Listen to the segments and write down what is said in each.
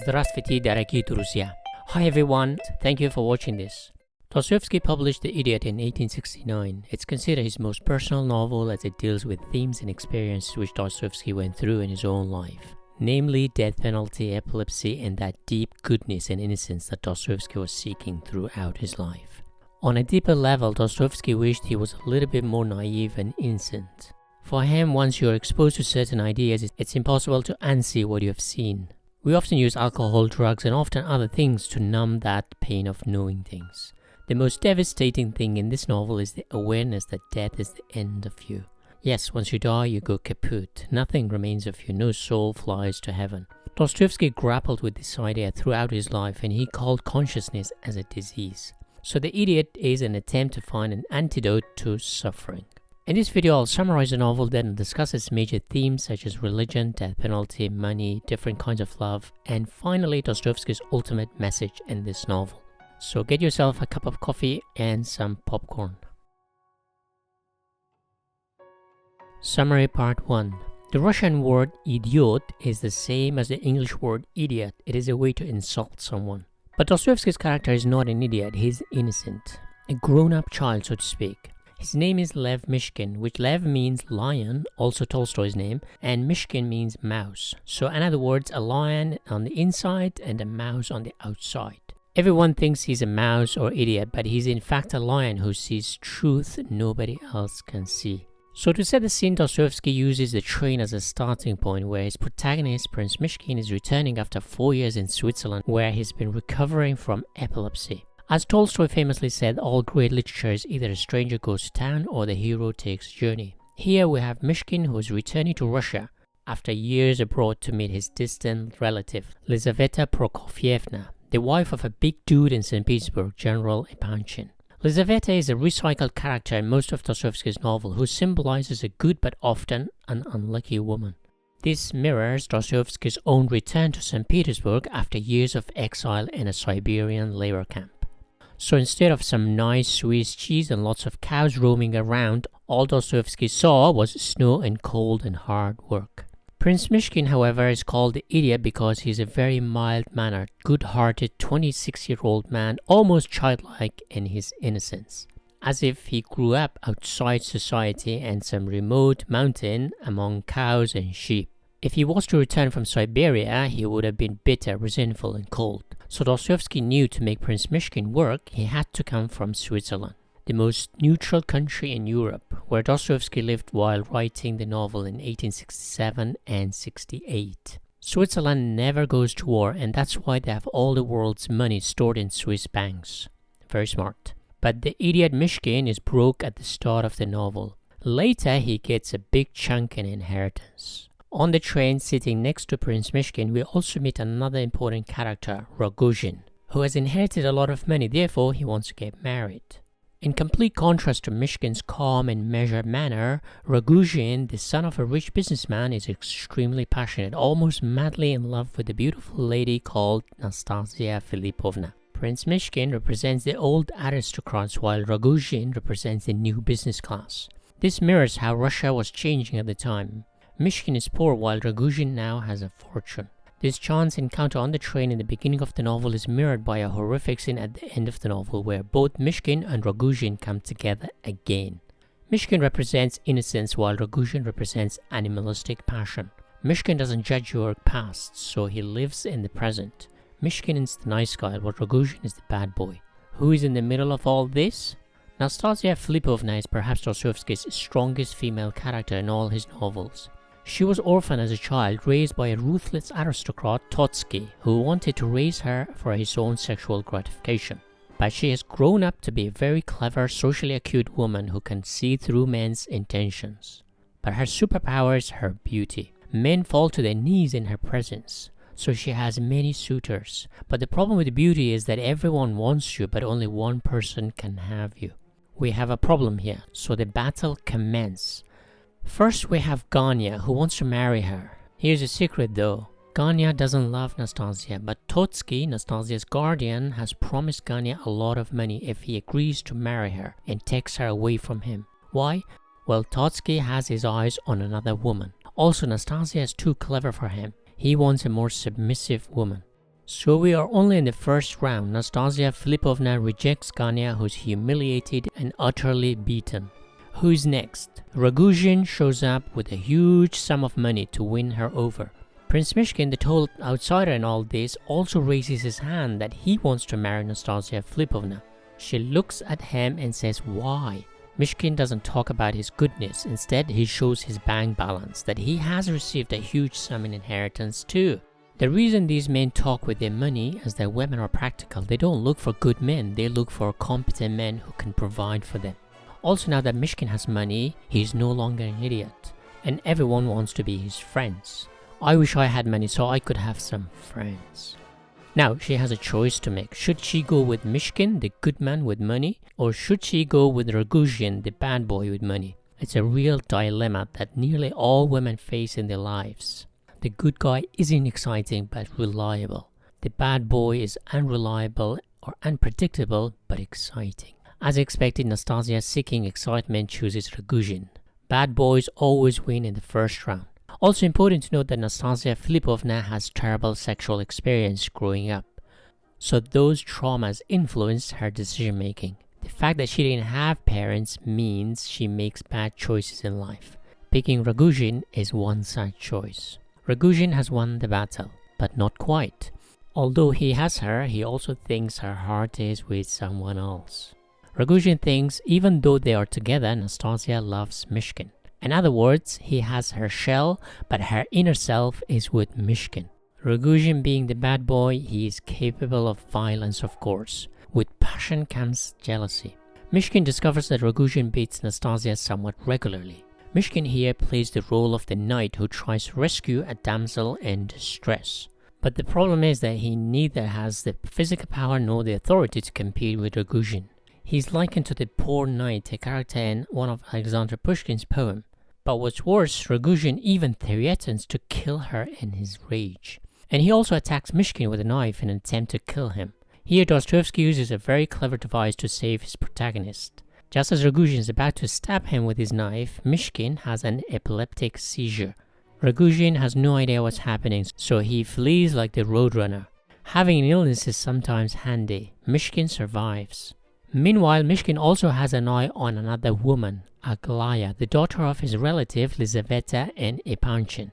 Здравствуйте, дорогие друзья. Hi everyone, thank you for watching this. Dostoevsky published The Idiot in 1869. It's considered his most personal novel as it deals with themes and experiences which Dostoevsky went through in his own life. Namely, death penalty, epilepsy, and that deep goodness and innocence that Dostoevsky was seeking throughout his life. On a deeper level, Dostoevsky wished he was a little bit more naive and innocent. For him, once you are exposed to certain ideas, it's impossible to unsee what you have seen. We often use alcohol, drugs, and often other things to numb that pain of knowing things. The most devastating thing in this novel is the awareness that death is the end of you. Yes, once you die, you go kaput. Nothing remains of you. No soul flies to heaven. Dostoevsky grappled with this idea throughout his life, and he called consciousness as a disease. So The Idiot is an attempt to find an antidote to suffering. In this video, I'll summarize the novel, then discuss its major themes such as religion, death penalty, money, different kinds of love, and finally Dostoevsky's ultimate message in this novel. So get yourself a cup of coffee and some popcorn. Summary Part 1. The Russian word idiot is the same as the English word idiot. It is a way to insult someone. But Dostoevsky's character is not an idiot, he is innocent. A grown-up child, so to speak. His name is Lev Mishkin, which Lev means lion, also Tolstoy's name, and Mishkin means mouse. So in other words, a lion on the inside and a mouse on the outside. Everyone thinks he's a mouse or idiot, but he's in fact a lion who sees truth nobody else can see. So to set the scene, Dostoevsky uses the train as a starting point where his protagonist, Prince Mishkin, is returning after 4 years in Switzerland where he's been recovering from epilepsy. As Tolstoy famously said, all great literature is either a stranger goes to town or the hero takes journey. Here we have Mishkin who is returning to Russia after years abroad to meet his distant relative, Lizaveta Prokofievna, the wife of a big dude in St. Petersburg, General Epanchin. Lizaveta is a recycled character in most of Dostoevsky's novel who symbolizes a good but often an unlucky woman. This mirrors Dostoevsky's own return to St. Petersburg after years of exile in a Siberian labor camp. So instead of some nice Swiss cheese and lots of cows roaming around, all Dostoevsky saw was snow and cold and hard work. Prince Mishkin, however, is called the idiot because he is a very mild-mannered, good-hearted 26-year-old man, almost childlike in his innocence, as if he grew up outside society and some remote mountain among cows and sheep. If he was to return from Siberia, he would have been bitter, resentful, and cold. So Dostoevsky knew to make Prince Mishkin work, he had to come from Switzerland, the most neutral country in Europe, where Dostoevsky lived while writing the novel in 1867 and 68. Switzerland never goes to war, and that's why they have all the world's money stored in Swiss banks. Very smart. But the idiot Mishkin is broke at the start of the novel. Later, he gets a big chunk in inheritance. On the train, sitting next to Prince Mishkin, we also meet another important character, Rogozhin, who has inherited a lot of money, therefore he wants to get married. In complete contrast to Mishkin's calm and measured manner, Rogozhin, the son of a rich businessman, is extremely passionate, almost madly in love with a beautiful lady called Nastasia Filipovna. Prince Mishkin represents the old aristocrats while Rogozhin represents the new business class. This mirrors how Russia was changing at the time. Mishkin is poor while Rogozhin now has a fortune. This chance encounter on the train in the beginning of the novel is mirrored by a horrific scene at the end of the novel where both Mishkin and Rogozhin come together again. Mishkin represents innocence while Rogozhin represents animalistic passion. Mishkin doesn't judge your past, so he lives in the present. Mishkin is the nice guy while Rogozhin is the bad boy. Who is in the middle of all this? Nastasia Filipovna is perhaps Dostoevsky's strongest female character in all his novels. She was orphaned as a child, raised by a ruthless aristocrat, Trotsky, who wanted to raise her for his own sexual gratification. But she has grown up to be a very clever, socially acute woman who can see through men's intentions. But her superpower is her beauty. Men fall to their knees in her presence, so she has many suitors. But the problem with beauty is that everyone wants you, but only one person can have you. We have a problem here, so the battle commences. First we have Ganya, who wants to marry her. Here's a secret though. Ganya doesn't love Nastasia, but Trotsky, Nastasia's guardian, has promised Ganya a lot of money if he agrees to marry her and takes her away from him. Why? Well, Trotsky has his eyes on another woman. Also, Nastasia is too clever for him. He wants a more submissive woman. So we are only in the first round. Nastasia Filipovna rejects Gania, who's humiliated and utterly beaten. Who's next? Rogozhin shows up with a huge sum of money to win her over. Prince Mishkin, the total outsider in all this, also raises his hand that he wants to marry Nastasia Filipovna. She looks at him and says, why? Mishkin doesn't talk about his goodness. Instead, he shows his bank balance, that he has received a huge sum in inheritance too. The reason these men talk with their money is that women are practical. They don't look for good men, they look for competent men who can provide for them. Also, now that Mishkin has money, he's no longer an idiot, and everyone wants to be his friends. I wish I had money so I could have some friends. Now, she has a choice to make. Should she go with Mishkin, the good man with money, or should she go with Rogozhin, the bad boy with money? It's a real dilemma that nearly all women face in their lives. The good guy isn't exciting but reliable. The bad boy is unreliable or unpredictable but exciting. As expected, Nastasia, seeking excitement, chooses Rogozhin. Bad boys always win in the first round. Also important to note that Nastasia Filipovna has terrible sexual experience growing up. So those traumas influence her decision making. The fact that she didn't have parents means she makes bad choices in life. Picking Rogozhin is one such choice. Rogozhin has won the battle, but not quite. Although he has her, he also thinks her heart is with someone else. Rogozhin thinks even though they are together, Nastasia loves Mishkin. In other words, he has her shell, but her inner self is with Mishkin. Rogozhin being the bad boy, he is capable of violence, of course. With passion comes jealousy. Mishkin discovers that Rogozhin beats Nastasia somewhat regularly. Mishkin here plays the role of the knight who tries to rescue a damsel in distress. But the problem is that he neither has the physical power nor the authority to compete with Rogozhin. He's likened to the poor knight, a character in one of Alexander Pushkin's poems. But what's worse, Rogozhin even threatens to kill her in his rage. And he also attacks Mishkin with a knife in an attempt to kill him. Here Dostoevsky uses a very clever device to save his protagonist. Just as Rogozhin is about to stab him with his knife, Mishkin has an epileptic seizure. Rogozhin has no idea what's happening, so he flees like the roadrunner. Having an illness is sometimes handy. Mishkin survives. Meanwhile, Mishkin also has an eye on another woman, Aglaya, the daughter of his relative Lizaveta and Epanchin.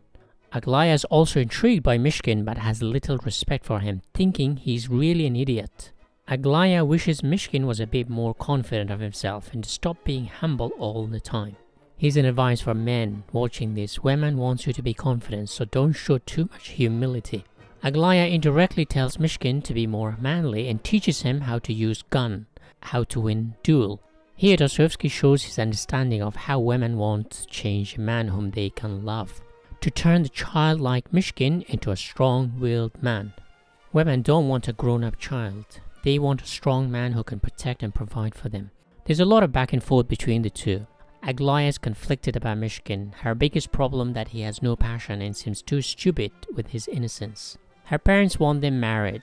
Aglaya is also intrigued by Mishkin but has little respect for him, thinking he's really an idiot. Aglaya wishes Mishkin was a bit more confident of himself and to stop being humble all the time. Here's an advice for men watching this. Women want you to be confident, so don't show too much humility. Aglaya indirectly tells Mishkin to be more manly and teaches him how to use gun, how to win duel. Here Dostoevsky shows his understanding of how women want to change a man whom they can love, to turn the childlike Mishkin into a strong-willed man. Women don't want a grown-up child. They want a strong man who can protect and provide for them. There's a lot of back and forth between the two. Aglaya is conflicted about Mishkin. Her biggest problem that he has no passion and seems too stupid with his innocence. Her parents want them married.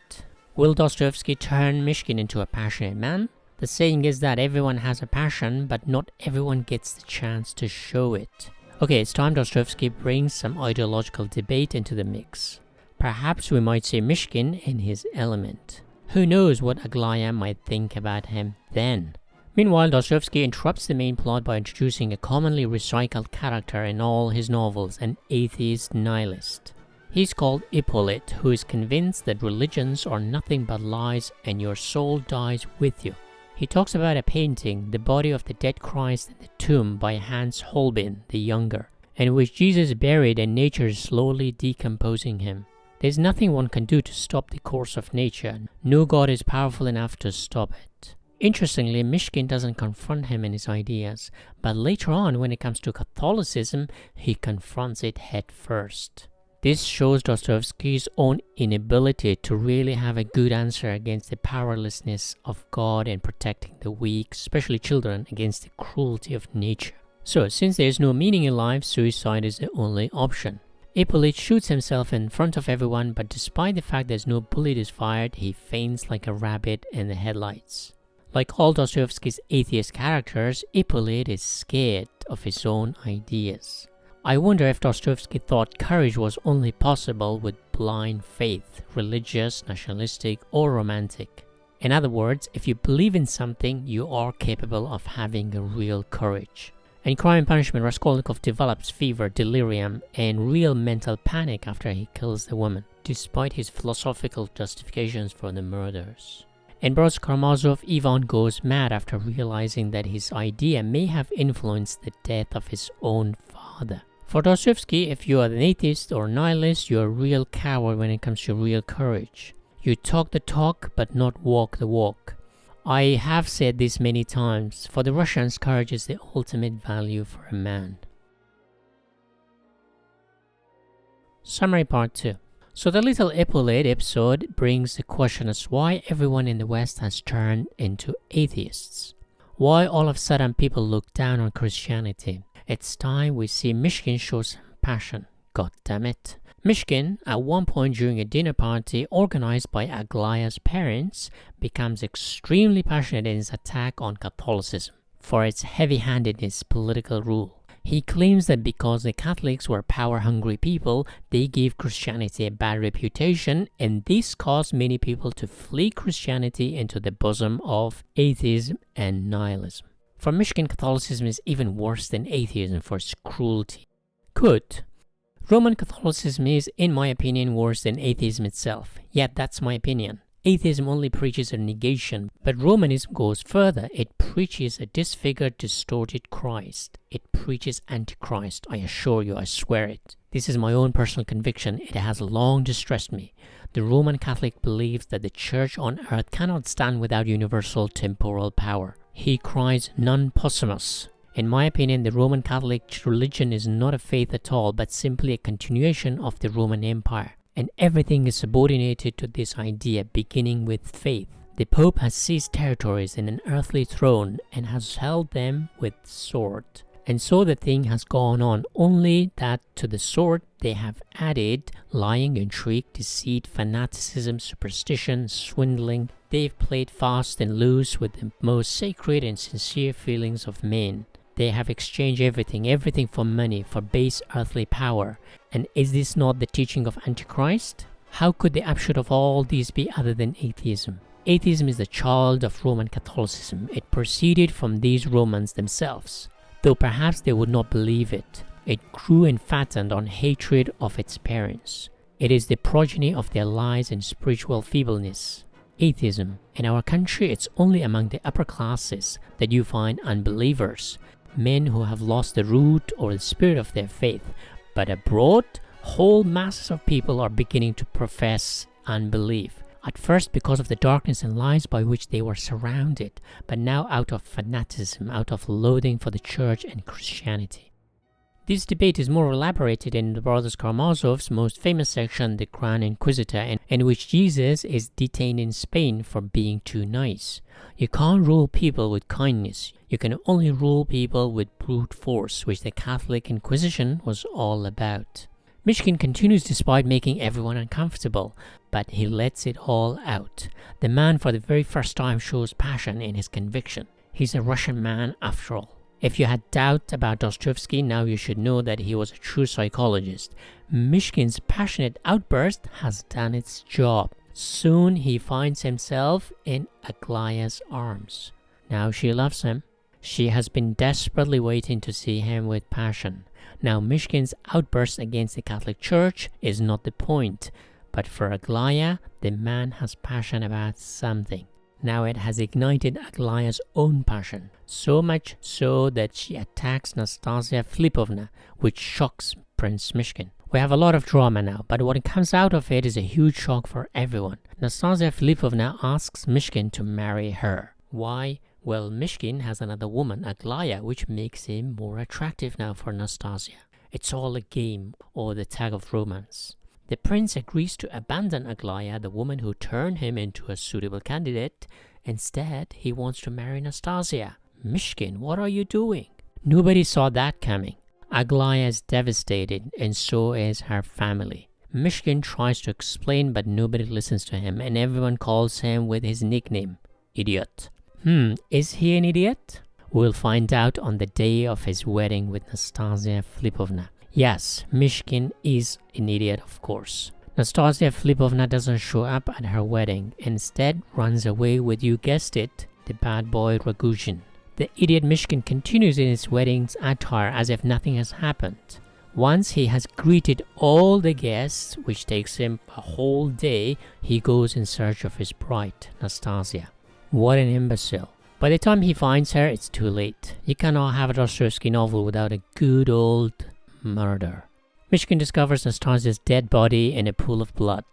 Will Dostoevsky turn Mishkin into a passionate man? The saying is that everyone has a passion, but not everyone gets the chance to show it. Okay, it's time Dostoevsky brings some ideological debate into the mix. Perhaps we might see Mishkin in his element. Who knows what Aglaya might think about him then? Meanwhile, Dostoevsky interrupts the main plot by introducing a commonly recycled character in all his novels, an atheist nihilist. He's called Hippolyte, who is convinced that religions are nothing but lies and your soul dies with you. He talks about a painting, The Body of the Dead Christ in the Tomb by Hans Holbein the Younger, in which Jesus is buried and nature is slowly decomposing him. There's nothing one can do to stop the course of nature. No God is powerful enough to stop it. Interestingly, Mishkin doesn't confront him in his ideas, but later on, when it comes to Catholicism, he confronts it head first. This shows Dostoevsky's own inability to really have a good answer against the powerlessness of God and protecting the weak, especially children, against the cruelty of nature. So, since there is no meaning in life, suicide is the only option. Hippolyte shoots himself in front of everyone, but despite the fact there's no bullet is fired, he faints like a rabbit in the headlights. Like all Dostoevsky's atheist characters, Hippolyte is scared of his own ideas. I wonder if Dostoevsky thought courage was only possible with blind faith, religious, nationalistic, or romantic. In other words, if you believe in something, you are capable of having a real courage. In Crime and Punishment, Raskolnikov develops fever, delirium, and real mental panic after he kills the woman, despite his philosophical justifications for the murders. In Brothers Karamazov, Ivan goes mad after realizing that his idea may have influenced the death of his own father. For Dostoevsky, if you are an atheist or nihilist, you are a real coward when it comes to real courage. You talk the talk, but not walk the walk. I have said this many times. For the Russians, courage is the ultimate value for a man. Summary Part 2. So the little epaulette episode brings the question as why everyone in the West has turned into atheists. Why all of a sudden people look down on Christianity. It's time we see Mishkin show some passion. God damn it. Mishkin, at one point during a dinner party organized by Aglaya's parents, becomes extremely passionate in his attack on Catholicism for its heavy-handedness political rule. He claims that because the Catholics were power-hungry people, they gave Christianity a bad reputation, and this caused many people to flee Christianity into the bosom of atheism and nihilism. For Mishkin, Catholicism is even worse than atheism for its cruelty. Good. Roman Catholicism is, in my opinion, worse than atheism itself. Yet that's my opinion. Atheism only preaches a negation, but Romanism goes further. It preaches a disfigured, distorted Christ. It preaches Antichrist, I assure you, I swear it. This is my own personal conviction. It has long distressed me. The Roman Catholic believes that the Church on earth cannot stand without universal temporal power. He cries, non possumus. In my opinion, the Roman Catholic religion is not a faith at all, but simply a continuation of the Roman Empire. And everything is subordinated to this idea, beginning with faith. The Pope has seized territories in an earthly throne and has held them with sword. And so the thing has gone on, only that to the sword they have added lying, intrigue, deceit, fanaticism, superstition, swindling. They've played fast and loose with the most sacred and sincere feelings of men. They have exchanged everything for money, for base earthly power. And is this not the teaching of Antichrist? How could the upshot of all these be other than atheism? Atheism is the child of Roman Catholicism. It proceeded from these Romans themselves, though perhaps they would not believe it. It grew and fattened on hatred of its parents. It is the progeny of their lies and spiritual feebleness. Atheism. In our country, it's only among the upper classes that you find unbelievers, men who have lost the root or the spirit of their faith. But abroad, whole masses of people are beginning to profess unbelief. At first because of the darkness and lies by which they were surrounded, but now out of fanaticism, out of loathing for the Church and Christianity. This debate is more elaborated in the Brothers Karamazov's most famous section, The Grand Inquisitor, in which Jesus is detained in Spain for being too nice. You can't rule people with kindness. You can only rule people with brute force, which the Catholic Inquisition was all about. Mishkin continues despite making everyone uncomfortable, but he lets it all out. The man for the very first time shows passion in his conviction. He's a Russian man after all. If you had doubt about Dostoevsky, now you should know that he was a true psychologist. Mishkin's passionate outburst has done its job. Soon he finds himself in Aglaya's arms. Now she loves him. She has been desperately waiting to see him with passion. Now Mishkin's outburst against the Catholic Church is not the point, but for Aglaya, the man has passion about something. Now it has ignited Aglaya's own passion, so much so that she attacks Nastasia Filipovna, which shocks Prince Mishkin. We have a lot of drama now, but what comes out of it is a huge shock for everyone. Nastasia Filipovna asks Mishkin to marry her. Why? Well, Mishkin has another woman, Aglaya, which makes him more attractive now for Nastasia. It's all a game, or the tag of romance. The prince agrees to abandon Aglaya, the woman who turned him into a suitable candidate. Instead, he wants to marry Nastasia. Mishkin, what are you doing? Nobody saw that coming. Aglaya is devastated, and so is her family. Mishkin tries to explain, but nobody listens to him, and everyone calls him with his nickname, Idiot. Is he an idiot? We'll find out on the day of his wedding with Nastasia Filipovna. Yes, Mishkin is an idiot, of course. Nastasia Filipovna doesn't show up at her wedding, instead runs away with, you guessed it, the bad boy Rogozhin. The idiot Mishkin continues in his wedding's attire as if nothing has happened. Once he has greeted all the guests, which takes him a whole day, he goes in search of his bride, Nastasia. What an imbecile. By the time he finds her, it's too late. You cannot have a Dostoevsky novel without a good old murder. Mishkin discovers Nastasia's dead body in a pool of blood.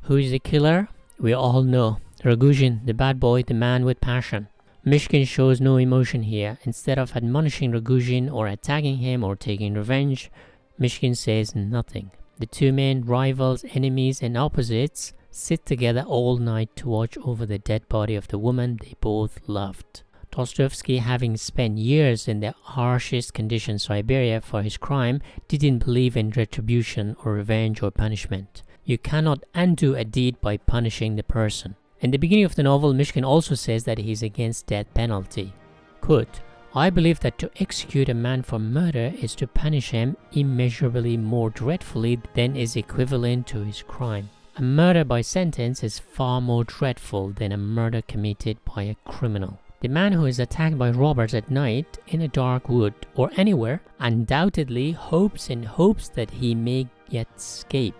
Who is the killer? We all know. Rogozhin, the bad boy, the man with passion. Mishkin shows no emotion here. Instead of admonishing Rogozhin or attacking him or taking revenge, Mishkin says nothing. The two men, rivals, enemies, and opposites, sit together all night to watch over the dead body of the woman they both loved. Dostoevsky, having spent years in the harshest conditions Siberia for his crime, didn't believe in retribution or revenge or punishment. You cannot undo a deed by punishing the person. In the beginning of the novel, Mishkin also says that he is against death penalty. Quote, I believe that to execute a man for murder is to punish him immeasurably more dreadfully than is equivalent to his crime. A murder by sentence is far more dreadful than a murder committed by a criminal. The man who is attacked by robbers at night in a dark wood or anywhere undoubtedly hopes that he may yet escape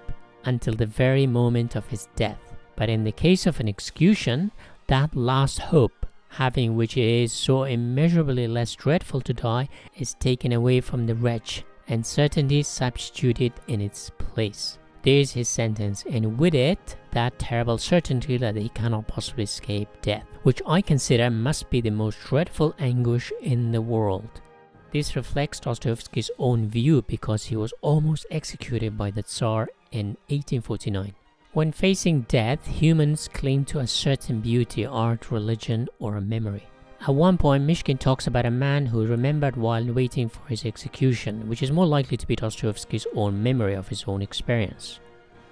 until the very moment of his death. But in the case of an execution, that last hope, having which it is so immeasurably less dreadful to die, is taken away from the wretch and certainty substituted in its place. There is his sentence, and with it, that terrible certainty that he cannot possibly escape death, which I consider must be the most dreadful anguish in the world. This reflects Dostoevsky's own view because he was almost executed by the Tsar in 1849. When facing death, humans cling to a certain beauty, art, religion, or a memory. At one point, Mishkin talks about a man who remembered while waiting for his execution, which is more likely to be Dostoevsky's own memory of his own experience.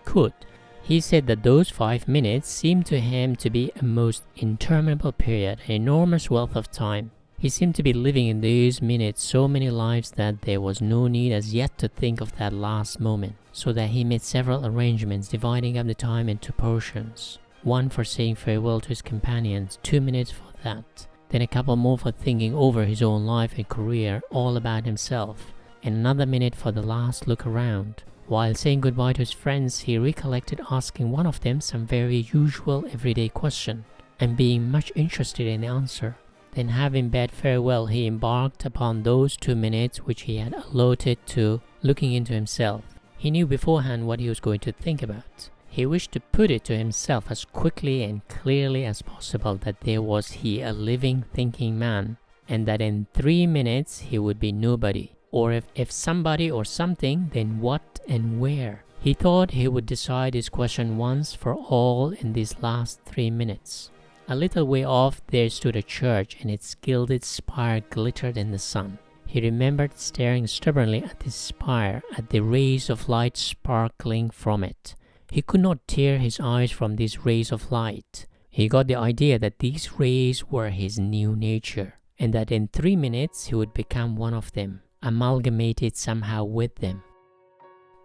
Quote, he said that those 5 minutes seemed to him to be a most interminable period, an enormous wealth of time. He seemed to be living in these minutes so many lives that there was no need as yet to think of that last moment, so that he made several arrangements dividing up the time into portions. One for saying farewell to his companions, 2 minutes for that, then a couple more for thinking over his own life and career, all about himself, and another minute for the last look around. While saying goodbye to his friends, he recollected asking one of them some very usual everyday question, and being much interested in the answer. Then, having bade farewell, he embarked upon those 2 minutes which he had allotted to looking into himself. He knew beforehand what he was going to think about. He wished to put it to himself as quickly and clearly as possible that there was he a living, thinking man, and that in 3 minutes he would be nobody, or if somebody or something, then what and where. He thought he would decide his question once for all in these last 3 minutes. A little way off there stood a church, and its gilded spire glittered in the sun. He remembered staring stubbornly at this spire, at the rays of light sparkling from it. He could not tear his eyes from these rays of light. He got the idea that these rays were his new nature, and that in 3 minutes he would become one of them, amalgamated somehow with them.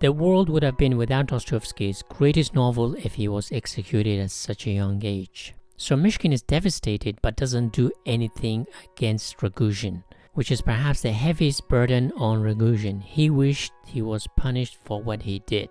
The world would have been without Dostoevsky's greatest novel if he was executed at such a young age. So Mishkin is devastated but doesn't do anything against Rogozhin, which is perhaps the heaviest burden on Rogozhin. He wished he was punished for what he did.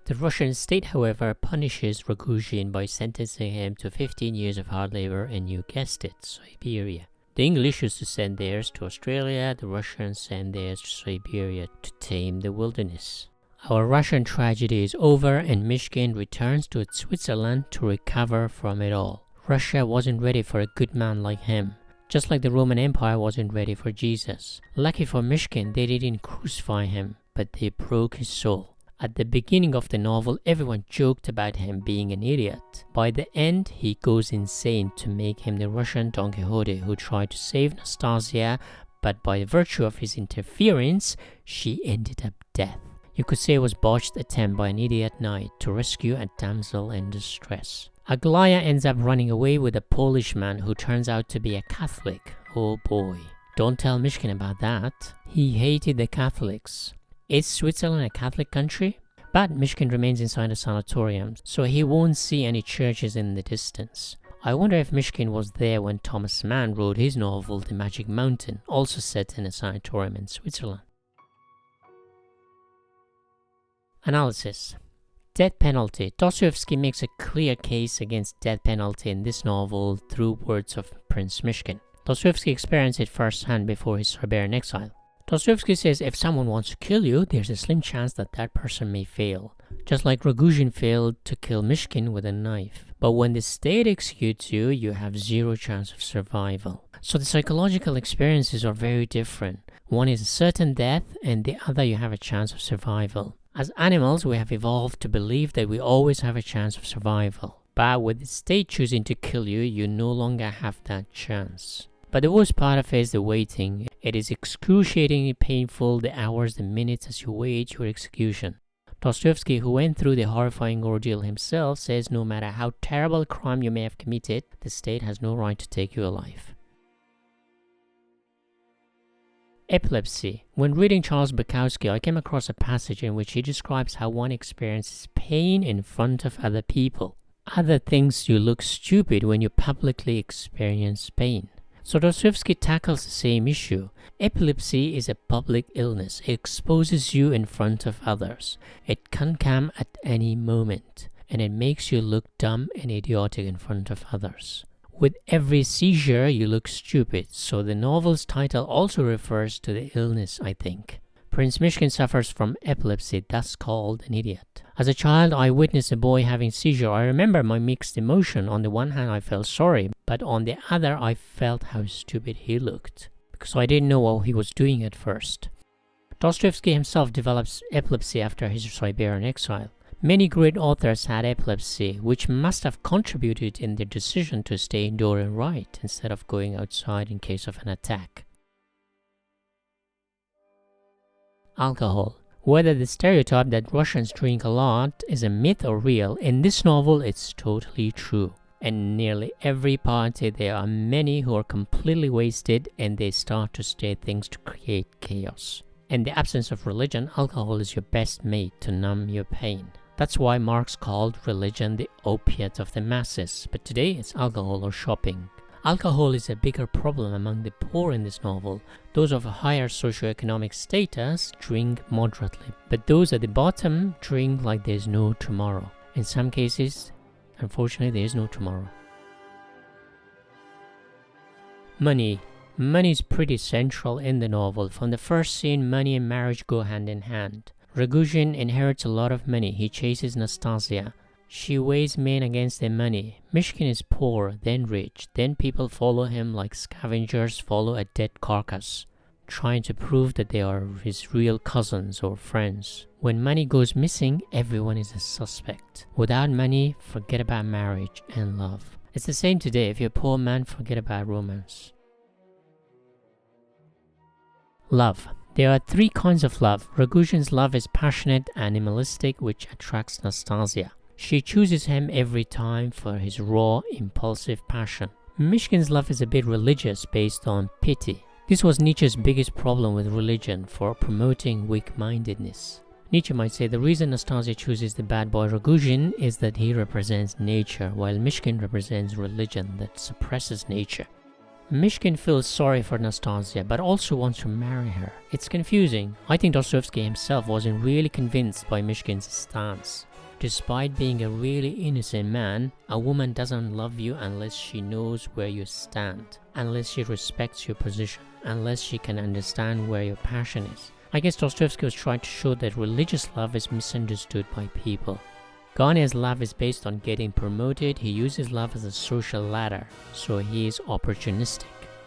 The Russian state, however, punishes Rogozhin by sentencing him to 15 years of hard labor in, you guessed it, Siberia. The English used to send theirs to Australia, the Russians send theirs to Siberia to tame the wilderness. Our Russian tragedy is over and Mishkin returns to Switzerland to recover from it all. Russia wasn't ready for a good man like him, just like the Roman Empire wasn't ready for Jesus. Lucky for Mishkin, they didn't crucify him, but they broke his soul. At the beginning of the novel, everyone joked about him being an idiot. By the end, he goes insane to make him the Russian Don Quixote who tried to save Nastasia, but by virtue of his interference, she ended up dead. You could say it was a botched attempt by an idiot knight to rescue a damsel in distress. Aglaya ends up running away with a Polish man who turns out to be a Catholic. Oh boy. Don't tell Mishkin about that. He hated the Catholics. Is Switzerland a Catholic country? But Mishkin remains inside a sanatorium, so he won't see any churches in the distance. I wonder if Mishkin was there when Thomas Mann wrote his novel The Magic Mountain, also set in a sanatorium in Switzerland. Analysis. Death penalty. Dostoevsky makes a clear case against death penalty in this novel through words of Prince Mishkin. Dostoevsky experienced it firsthand before his Siberian exile. Dostoevsky says if someone wants to kill you, there's a slim chance that that person may fail. Just like Rogozhin failed to kill Mishkin with a knife. But when the state executes you, you have zero chance of survival. So the psychological experiences are very different. One is a certain death, and the other you have a chance of survival. As animals, we have evolved to believe that we always have a chance of survival. But with the state choosing to kill you, you no longer have that chance. But the worst part of it is the waiting. It is excruciatingly painful, the hours, the minutes as you wait your execution. Dostoevsky, who went through the horrifying ordeal himself, says no matter how terrible a crime you may have committed, the state has no right to take you alive. Epilepsy. When reading Charles Bukowski, I came across a passage in which he describes how one experiences pain in front of other people. Other thinks you look stupid when you publicly experience pain. So Dostoevsky tackles the same issue. Epilepsy is a public illness. It exposes you in front of others. It can come at any moment, and it makes you look dumb and idiotic in front of others. With every seizure, you look stupid, so the novel's title also refers to the illness, I think. Prince Mishkin suffers from epilepsy, thus called an idiot. As a child, I witnessed a boy having seizure. I remember my mixed emotion. On the one hand, I felt sorry, but on the other, I felt how stupid he looked, because I didn't know what he was doing at first. Dostoevsky himself develops epilepsy after his Siberian exile. Many great authors had epilepsy, which must have contributed in their decision to stay indoors and write, instead of going outside in case of an attack. Alcohol. Whether the stereotype that Russians drink a lot is a myth or real, in this novel it's totally true. In nearly every party there are many who are completely wasted and they start to say things to create chaos. In the absence of religion, alcohol is your best mate to numb your pain. That's why Marx called religion the opiate of the masses, but today it's alcohol or shopping. Alcohol is a bigger problem among the poor in this novel. Those of a higher socioeconomic status drink moderately, but those at the bottom drink like there's no tomorrow. In some cases, unfortunately, there is no tomorrow. Money. Money is pretty central in the novel. From the first scene, money and marriage go hand in hand. Rogozhin inherits a lot of money. He chases Nastasia. She weighs men against their money. Mishkin is poor, then rich. Then people follow him like scavengers follow a dead carcass, trying to prove that they are his real cousins or friends. When money goes missing, everyone is a suspect. Without money, forget about marriage and love. It's the same today. If you're a poor man, forget about romance. Love. There are three kinds of love. Rogozhin's love is passionate, animalistic, which attracts Nastasia. She chooses him every time for his raw, impulsive passion. Mishkin's love is a bit religious, based on pity. This was Nietzsche's biggest problem with religion, for promoting weak-mindedness. Nietzsche might say the reason Nastasia chooses the bad boy Rogozhin is that he represents nature, while Mishkin represents religion that suppresses nature. Mishkin feels sorry for Nastasia, but also wants to marry her. It's confusing. I think Dostoevsky himself wasn't really convinced by Mishkin's stance. Despite being a really innocent man, a woman doesn't love you unless she knows where you stand, unless she respects your position, unless she can understand where your passion is. I guess Dostoevsky was trying to show that religious love is misunderstood by people. Garnier's love is based on getting promoted. He uses love as a social ladder, so he is opportunistic.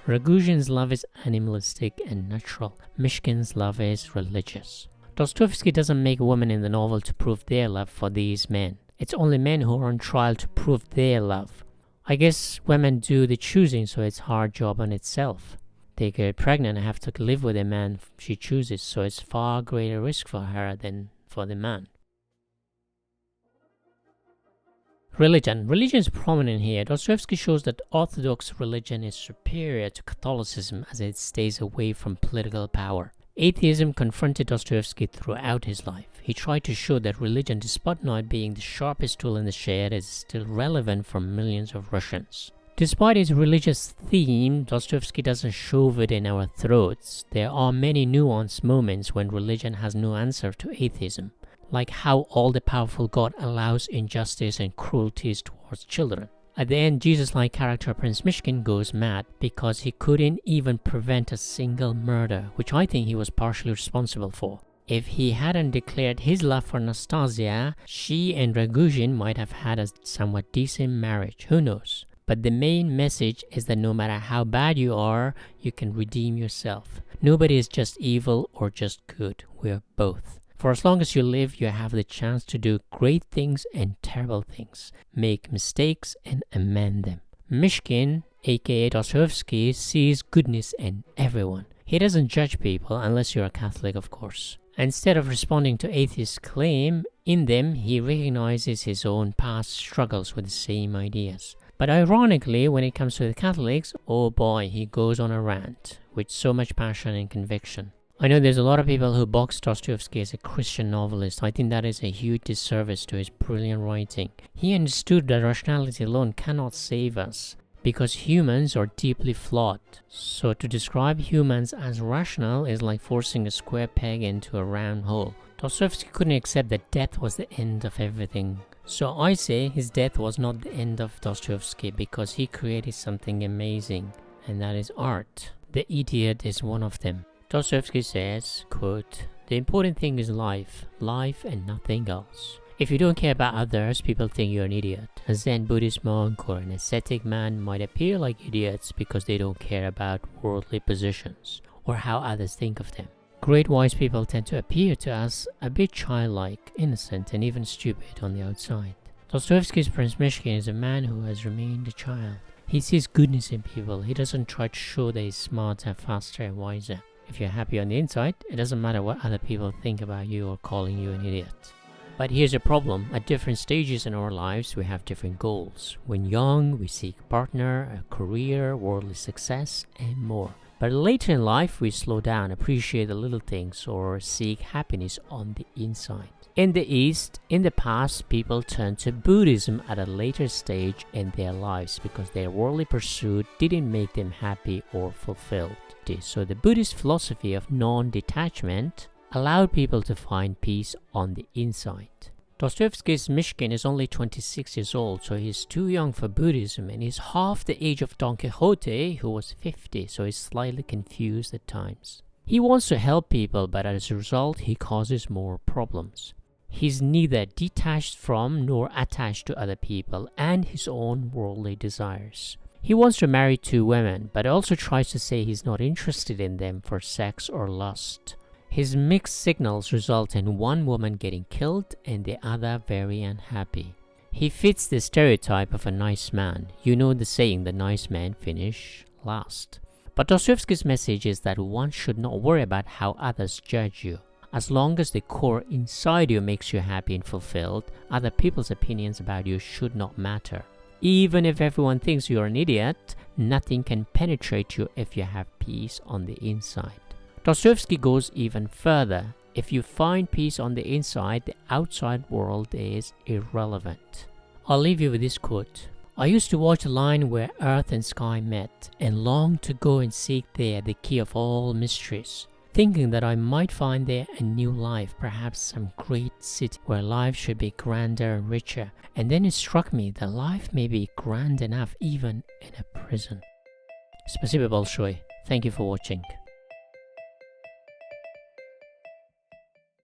Rogozhin's love is animalistic and natural. Mishkin's love is religious. Dostoevsky doesn't make women in the novel to prove their love for these men. It's only men who are on trial to prove their love. I guess women do the choosing, so it's a hard job on itself. They get pregnant and have to live with a man she chooses, so it's far greater risk for her than for the man. Religion. Religion is prominent here. Dostoevsky shows that Orthodox religion is superior to Catholicism as it stays away from political power. Atheism confronted Dostoevsky throughout his life. He tried to show that religion, despite not being the sharpest tool in the shed, is still relevant for millions of Russians. Despite its religious theme, Dostoevsky doesn't shove it in our throats. There are many nuanced moments when religion has no answer to atheism, like how all-the-powerful God allows injustice and cruelties towards children. At the end, Jesus-like character Prince Mishkin goes mad because he couldn't even prevent a single murder, which I think he was partially responsible for. If he hadn't declared his love for Nastasia, she and Raguzhin might have had a somewhat decent marriage, who knows? But the main message is that no matter how bad you are, you can redeem yourself. Nobody is just evil or just good, we're both. For as long as you live, you have the chance to do great things and terrible things, make mistakes and amend them. Mishkin, aka Dostoevsky, sees goodness in everyone. He doesn't judge people, unless you're a Catholic, of course. Instead of responding to atheist claim, in them he recognizes his own past struggles with the same ideas. But ironically, when it comes to the Catholics, oh boy, he goes on a rant with so much passion and conviction. I know there's a lot of people who box Dostoevsky as a Christian novelist. I think that is a huge disservice to his brilliant writing. He understood that rationality alone cannot save us, because humans are deeply flawed. So to describe humans as rational is like forcing a square peg into a round hole. Dostoevsky couldn't accept that death was the end of everything. So I say his death was not the end of Dostoevsky, because he created something amazing, and that is art. The Idiot is one of them. Dostoevsky says, quote, "The important thing is life and nothing else. If you don't care about others, people think you're an idiot. A Zen Buddhist monk or an ascetic man might appear like idiots because they don't care about worldly positions or how others think of them. Great wise people tend to appear to us a bit childlike, innocent, and even stupid on the outside." Dostoevsky's Prince Mishkin is a man who has remained a child. He sees goodness in people. He doesn't try to show that he's smarter, faster, and wiser. If you're happy on the inside, it doesn't matter what other people think about you or calling you an idiot. But here's a problem. At different stages in our lives, we have different goals. When young, we seek a partner, a career, worldly success, and more. But later in life, we slow down, appreciate the little things, or seek happiness on the inside. In the East, in the past, people turned to Buddhism at a later stage in their lives because their worldly pursuit didn't make them happy or fulfilled. So the Buddhist philosophy of non-detachment allowed people to find peace on the inside. Dostoevsky's Mishkin is only 26 years old, so he's too young for Buddhism, and he's half the age of Don Quixote, who was 50, so he's slightly confused at times. He wants to help people, but as a result, he causes more problems. He's neither detached from nor attached to other people and his own worldly desires. He wants to marry 2 women, but also tries to say he's not interested in them for sex or lust. His mixed signals result in one woman getting killed and the other very unhappy. He fits the stereotype of a nice man. You know the saying, the nice men finish last. But Dostoevsky's message is that one should not worry about how others judge you. As long as the core inside you makes you happy and fulfilled, other people's opinions about you should not matter. Even if everyone thinks you're an idiot, nothing can penetrate you if you have peace on the inside. Dostoevsky goes even further. If you find peace on the inside, the outside world is irrelevant. I'll leave you with this quote. "I used to watch a line where earth and sky met, and longed to go and seek there the key of all mysteries, thinking that I might find there a new life, perhaps some great city where life should be grander and richer. And then it struck me that life may be grand enough even in a prison." Спасибо большое. Thank you for watching.